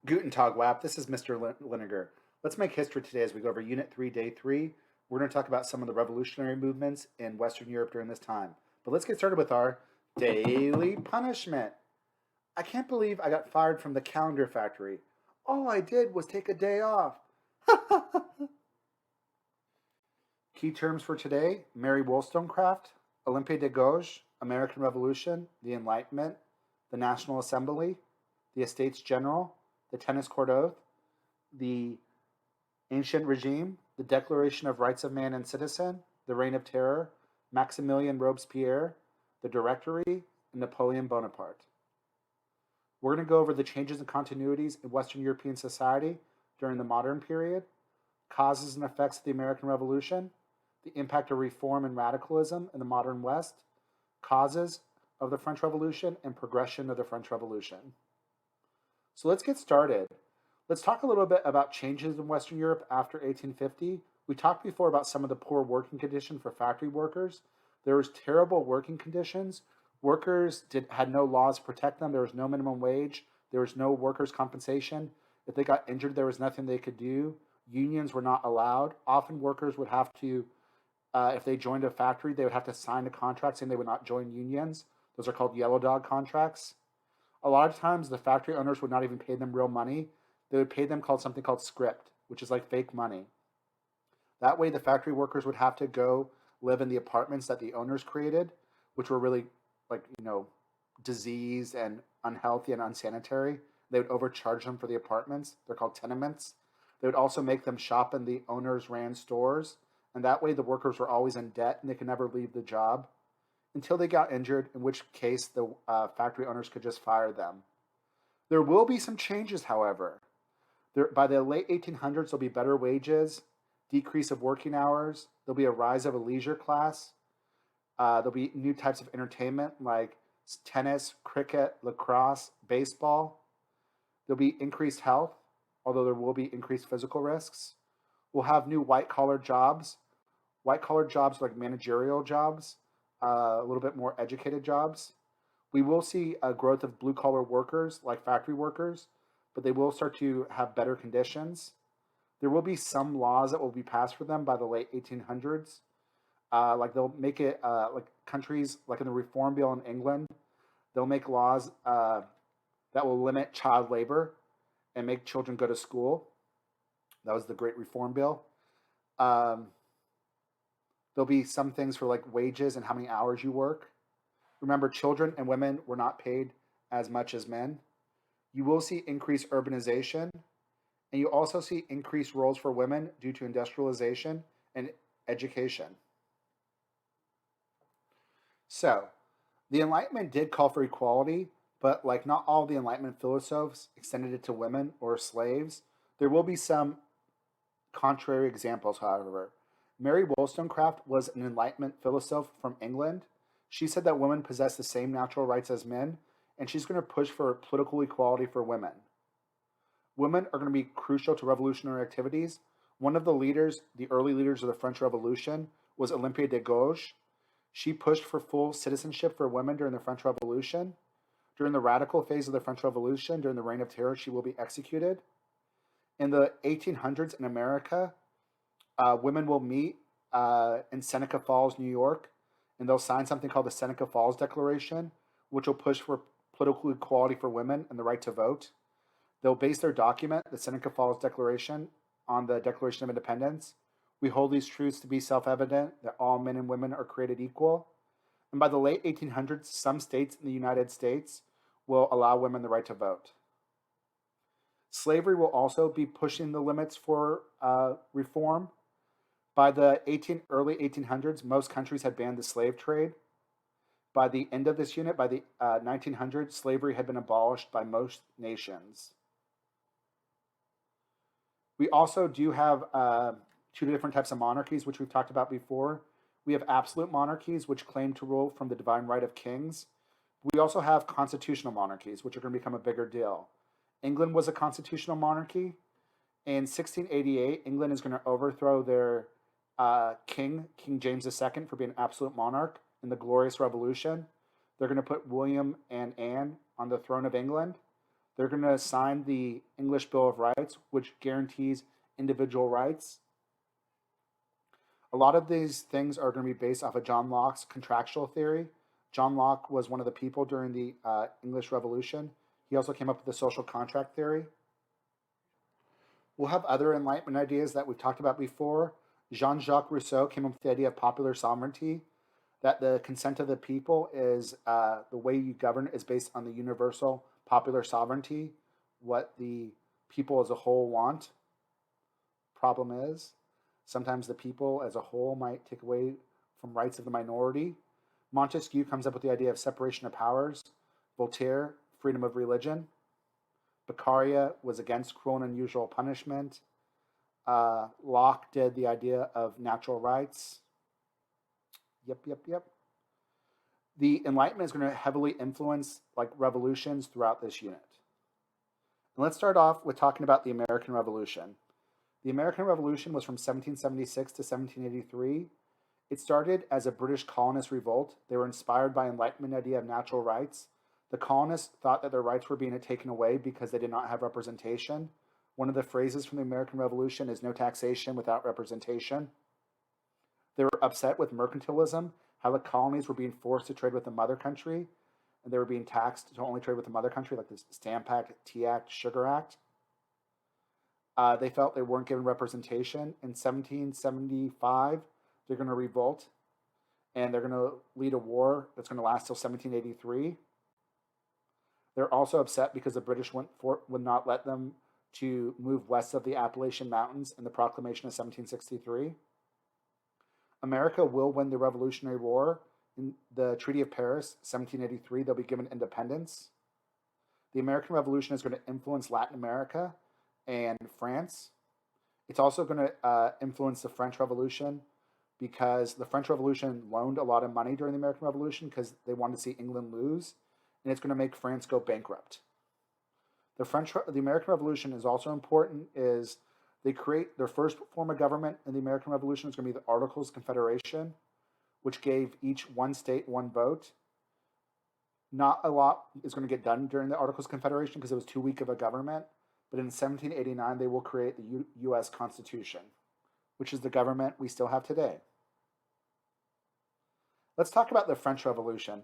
Guten Tag, WAP. This is Mr. Liniger. Let's make history today as we go over Unit 3, Day 3. We're going to talk about some of the revolutionary movements in Western Europe during this time. But let's get started with our daily punishment. I can't believe I got fired from the calendar factory. All I did was take a day off. Key terms for today: Mary Wollstonecraft, Olympe de Gouges, American Revolution, the Enlightenment, the National Assembly, the Estates General, the Tennis Court Oath, the Ancient Regime, the Declaration of Rights of Man and Citizen, the Reign of Terror, Maximilien Robespierre, the Directory, and Napoleon Bonaparte. We're going to go over the changes and continuities in Western European society during the modern period, causes and effects of the American Revolution, the impact of reform and radicalism in the modern West, causes of the French Revolution, and progression of the French Revolution. So let's get started. Let's talk a little bit about changes in Western Europe after 1850. We talked before about some of the poor working conditions for factory workers. There was terrible working conditions. Workers had no laws to protect them. There was no minimum wage. There was no workers' compensation. If they got injured, there was nothing they could do. Unions were not allowed. Often workers would have to, if they joined a factory, they would have to sign a contract saying they would not join unions. Those are called yellow dog contracts. A lot of times the factory owners would not even pay them real money. They would pay them something called script, which is like fake money. That way the factory workers would have to go live in the apartments that the owners created, which were really diseased and unhealthy and unsanitary. They would overcharge them for the apartments. They're called tenements. They would also make them shop in the owners' ran stores. And that way the workers were always in debt and they could never leave the job until they got injured, in which case the factory owners could just fire them. There will be some changes, however. By the late 1800s, there'll be better wages, decrease of working hours. There'll be a rise of a leisure class. There'll be new types of entertainment like tennis, cricket, lacrosse, baseball. There'll be increased health, although there will be increased physical risks. We'll have new white-collar jobs. White-collar jobs are like managerial jobs, a little bit more educated jobs. We will see a growth of blue-collar workers like factory workers, but they will start to have better conditions. There will be some laws that will be passed for them by the late 1800s. Like they'll make it like countries like in the Reform Bill in England, they'll make laws that will limit child labor and make children go to school. That was the Great Reform Bill. There'll be some things for like wages and how many hours you work. Remember, children and women were not paid as much as men. You will see increased urbanization, and you also see increased roles for women due to industrialization and education. So, the Enlightenment did call for equality, but like not all the Enlightenment philosophers extended it to women or slaves. There will be some contrary examples, however. Mary Wollstonecraft was an Enlightenment philosopher from England. She said that women possess the same natural rights as men, and she's going to push for political equality for women. Women are going to be crucial to revolutionary activities. One of the leaders, the early leaders of the French Revolution, was Olympe de Gouges. She pushed for full citizenship for women during the French Revolution. During the radical phase of the French Revolution, during the Reign of Terror, she will be executed. In the 1800s in America, women will meet in Seneca Falls, New York, and they'll sign something called the Seneca Falls Declaration, which will push for political equality for women and the right to vote. They'll base their document, the Seneca Falls Declaration, on the Declaration of Independence. We hold these truths to be self-evident, that all men and women are created equal. And by the late 1800s, some states in the United States will allow women the right to vote. Slavery will also be pushing the limits for reform. By the early 1800s, most countries had banned the slave trade. By the end of this unit, by the 1900s, slavery had been abolished by most nations. We also do have two different types of monarchies, which we've talked about before. We have absolute monarchies, which claim to rule from the divine right of kings. We also have constitutional monarchies, which are going to become a bigger deal. England was a constitutional monarchy. In 1688, England is going to overthrow their King James II, for being absolute monarch in the Glorious Revolution. They're going to put William and Anne on the throne of England. They're going to sign the English Bill of Rights, which guarantees individual rights. A lot of these things are going to be based off of John Locke's contractual theory. John Locke was one of the people during the English Revolution. He also came up with the social contract theory. We'll have other Enlightenment ideas that we've talked about before. Jean-Jacques Rousseau came up with the idea of popular sovereignty, that the consent of the people is the way you govern is based on the universal popular sovereignty, what the people as a whole want. Problem is, sometimes the people as a whole might take away from rights of the minority. Montesquieu comes up with the idea of separation of powers. Voltaire, freedom of religion. Beccaria was against cruel and unusual punishment. Locke did the idea of natural rights. Yep. The Enlightenment is going to heavily influence like revolutions throughout this unit. And let's start off with talking about the American Revolution. The American Revolution was from 1776 to 1783. It started as a British colonist revolt. They were inspired by Enlightenment idea of natural rights. The colonists thought that their rights were being taken away because they did not have representation. One of the phrases from the American Revolution is no taxation without representation. They were upset with mercantilism, how the colonies were being forced to trade with the mother country, and they were being taxed to only trade with the mother country, like the Stamp Act, Tea Act, Sugar Act. They felt they weren't given representation. In 1775, they're going to revolt, and they're going to lead a war that's going to last till 1783. They're also upset because the British would not let them to move west of the Appalachian Mountains in the Proclamation of 1763. America will win the Revolutionary War. In the Treaty of Paris, 1783, they'll be given independence. The American Revolution is going to influence Latin America and France. It's also going to influence the French Revolution because the French Revolution loaned a lot of money during the American Revolution because they wanted to see England lose, and it's going to make France go bankrupt. The American Revolution is also important is they create their first form of government in the American Revolution is going to be the Articles of Confederation, which gave each one state one vote. Not a lot is going to get done during the Articles of Confederation because it was too weak of a government. But in 1789, they will create the U.S. Constitution, which is the government we still have today. Let's talk about the French Revolution.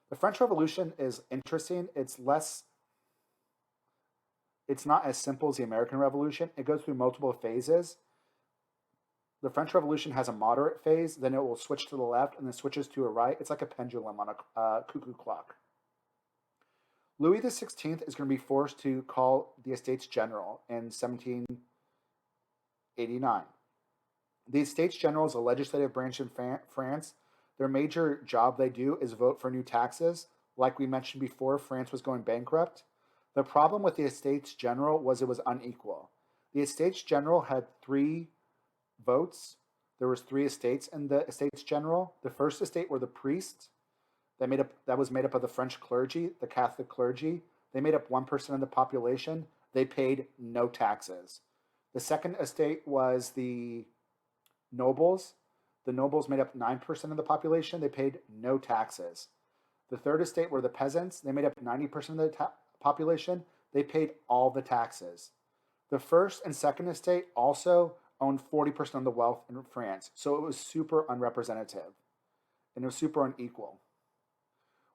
The French Revolution is interesting. It's not as simple as the American Revolution. It goes through multiple phases. The French Revolution has a moderate phase, then it will switch to the left, and then switches to a right. It's like a pendulum on a cuckoo clock. Louis XVI is going to be forced to call the Estates General in 1789. The Estates General is a legislative branch in France. Their major job they do is vote for new taxes. Like we mentioned before, France was going bankrupt. The problem with the Estates General was it was unequal. The Estates General had 3 votes. There was 3 estates in the Estates General. The first estate were the priests. That was made up of the French clergy, the Catholic clergy. They made up 1% of the population. They paid no taxes. The second estate was the nobles. The nobles made up 9% of the population. They paid no taxes. The third estate were the peasants. They made up 90% of the population. They paid all the taxes. The first and second estate also owned 40% of the wealth in France. So it was super unrepresentative and it was super unequal.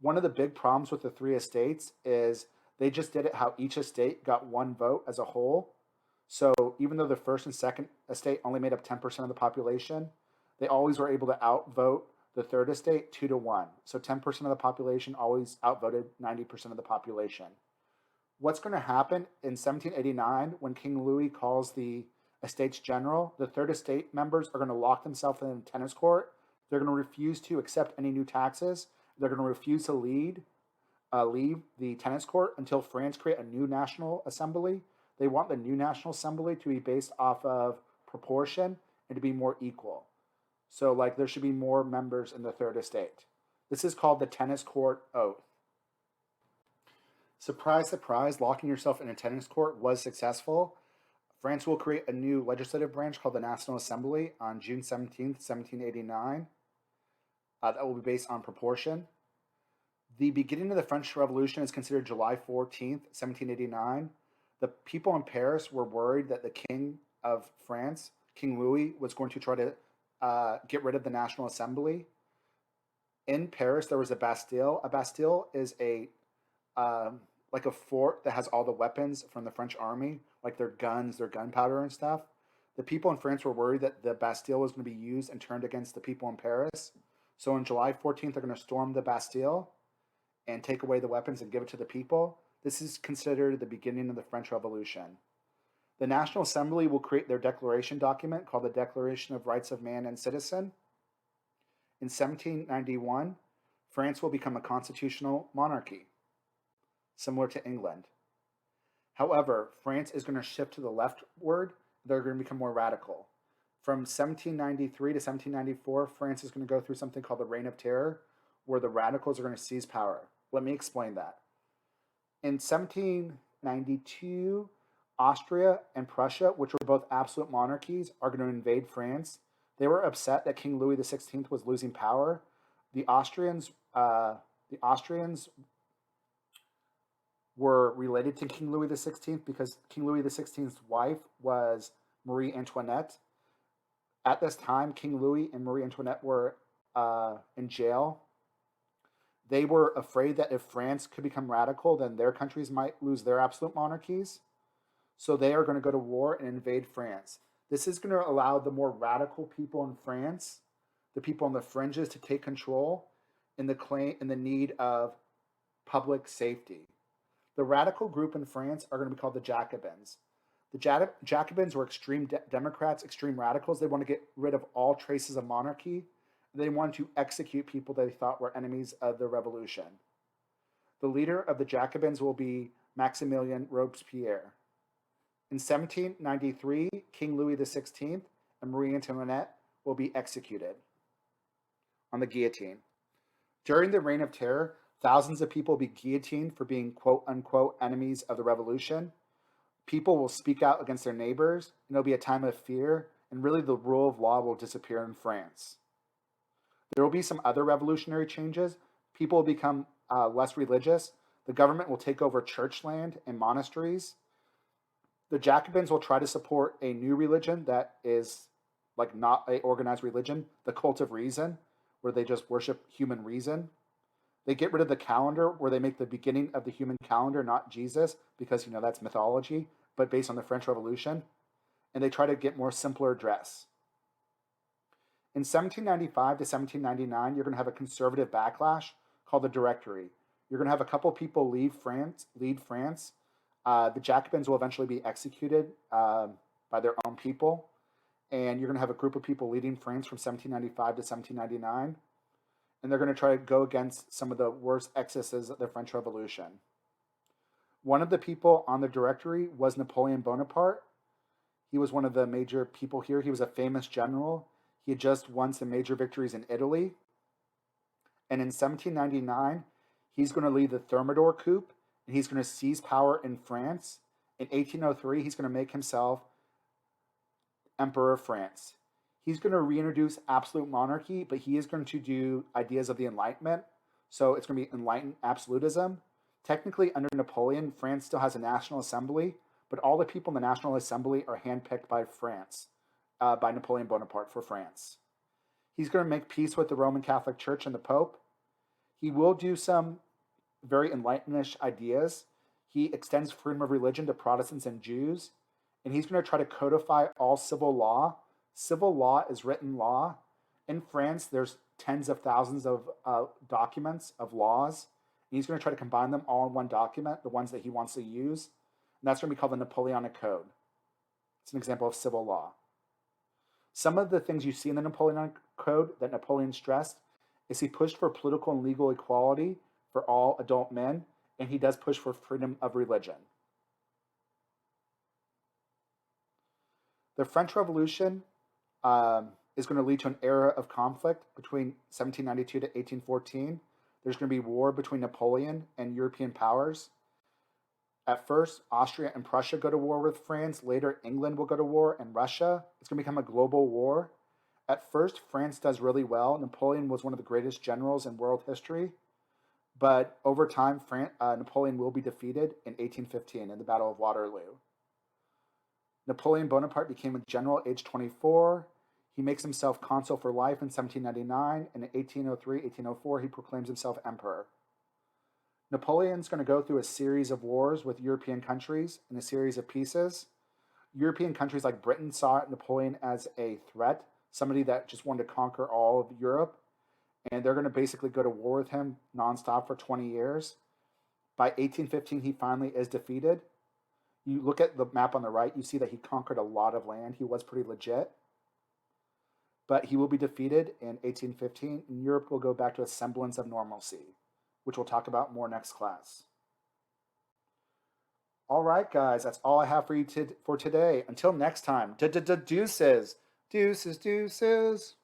One of the big problems with the 3 estates is they just did it how each estate got 1 vote as a whole. So even though the first and second estate only made up 10% of the population, they always were able to outvote the third estate 2-1. So 10% of the population always outvoted 90% of the population. What's going to happen in 1789 when King Louis calls the Estates General, the third estate members are going to lock themselves in a tennis court. They're going to refuse to accept any new taxes. They're going to refuse to leave the tennis court until France create a new National Assembly. They want the new National Assembly to be based off of proportion and to be more equal. So like there should be more members in the third estate. This is called the tennis court oath. Surprise, surprise, locking yourself in a tennis court was successful. France will create a new legislative branch called the National Assembly on June 17th, 1789. That will be based on proportion. The beginning of the French Revolution is considered July 14th, 1789. The people in Paris were worried that the King of France, King Louis, was going to try to get rid of the National Assembly. In Paris, there was a Bastille. A Bastille is like a fort that has all the weapons from the French army, like their guns, their gunpowder and stuff. The people in France were worried that the Bastille was going to be used and turned against the people in Paris. So on July 14th, they're going to storm the Bastille and take away the weapons and give it to the people. This is considered the beginning of the French Revolution. The National Assembly will create their declaration document called the Declaration of Rights of Man and Citizen. In 1791, France will become a constitutional monarchy, similar to England. However, France is going to shift to the leftward. They're going to become more radical. From 1793 to 1794, France is going to go through something called the Reign of Terror, where the radicals are going to seize power. Let me explain that. In 1792, Austria and Prussia, which were both absolute monarchies, are going to invade France. They were upset that King Louis XVI was losing power. The Austrians were related to King Louis XVI because King Louis XVI's wife was Marie Antoinette. At this time, King Louis and Marie Antoinette were in jail. They were afraid that if France could become radical, then their countries might lose their absolute monarchies. So they are going to go to war and invade France. This is going to allow the more radical people in France, the people on the fringes, to take control in the need of public safety. The radical group in France are going to be called the Jacobins. The Jacobins were extreme Democrats, extreme radicals. They want to get rid of all traces of monarchy. They wanted to execute people they thought were enemies of the revolution. The leader of the Jacobins will be Maximilien Robespierre. In 1793, King Louis XVI and Marie Antoinette will be executed on the guillotine. During the Reign of Terror, thousands of people will be guillotined for being quote unquote enemies of the revolution. People will speak out against their neighbors, and it'll be a time of fear, and really the rule of law will disappear in France. There will be some other revolutionary changes. People will become less religious. The government will take over church land and monasteries. The Jacobins will try to support a new religion that is like not a organized religion, the cult of reason, where they just worship human reason. They get rid of the calendar, where they make the beginning of the human calendar not Jesus, because that's mythology, but based on the French Revolution. And they try to get more simpler dress. In 1795 to 1799, you're going to have a conservative backlash called the Directory. You're going to have a couple people lead France. The Jacobins will eventually be executed by their own people. And you're going to have a group of people leading France from 1795 to 1799. And they're going to try to go against some of the worst excesses of the French Revolution. One of the people on the Directory was Napoleon Bonaparte. He was one of the major people here. He was a famous general. He had just won some major victories in Italy. And in 1799, he's going to lead the Thermidor coup, and he's going to seize power in France. In 1803, he's going to make himself Emperor of France. He's going to reintroduce absolute monarchy, but he is going to do ideas of the Enlightenment. So it's going to be enlightened absolutism. Technically, under Napoleon, France still has a National Assembly, but all the people in the National Assembly are handpicked by France, by Napoleon Bonaparte for France. He's going to make peace with the Roman Catholic Church and the Pope. He will do some very enlightened-ish ideas. He extends freedom of religion to Protestants and Jews, and he's going to try to codify all civil law. Civil law is written law. In France, there's tens of thousands of documents of laws. And he's going to try to combine them all in one document, the ones that he wants to use. And that's going to be called the Napoleonic Code. It's an example of civil law. Some of the things you see in the Napoleonic Code that Napoleon stressed is he pushed for political and legal equality for all adult men, and he does push for freedom of religion. The French Revolution is going to lead to an era of conflict between 1792 to 1814. There's going to be war between Napoleon and European powers. At first, Austria and Prussia go to war with France. Later, England will go to war, and Russia. It's going to become a global war. At first, France does really well. Napoleon was one of the greatest generals in world history. But over time, Napoleon will be defeated in 1815 in the Battle of Waterloo. Napoleon Bonaparte became a general at age 24. He makes himself consul for life in 1799, and in 1803, 1804, he proclaims himself emperor. Napoleon's going to go through a series of wars with European countries and a series of peaces. European countries like Britain saw Napoleon as a threat, somebody that just wanted to conquer all of Europe, and they're going to basically go to war with him nonstop for 20 years. By 1815, he finally is defeated. You look at the map on the right, you see that he conquered a lot of land. He was pretty legit. But he will be defeated in 1815, and Europe will go back to a semblance of normalcy, which we'll talk about more next class. All right, guys, that's all I have for you for today. Until next time, deuces. Deuces, deuces.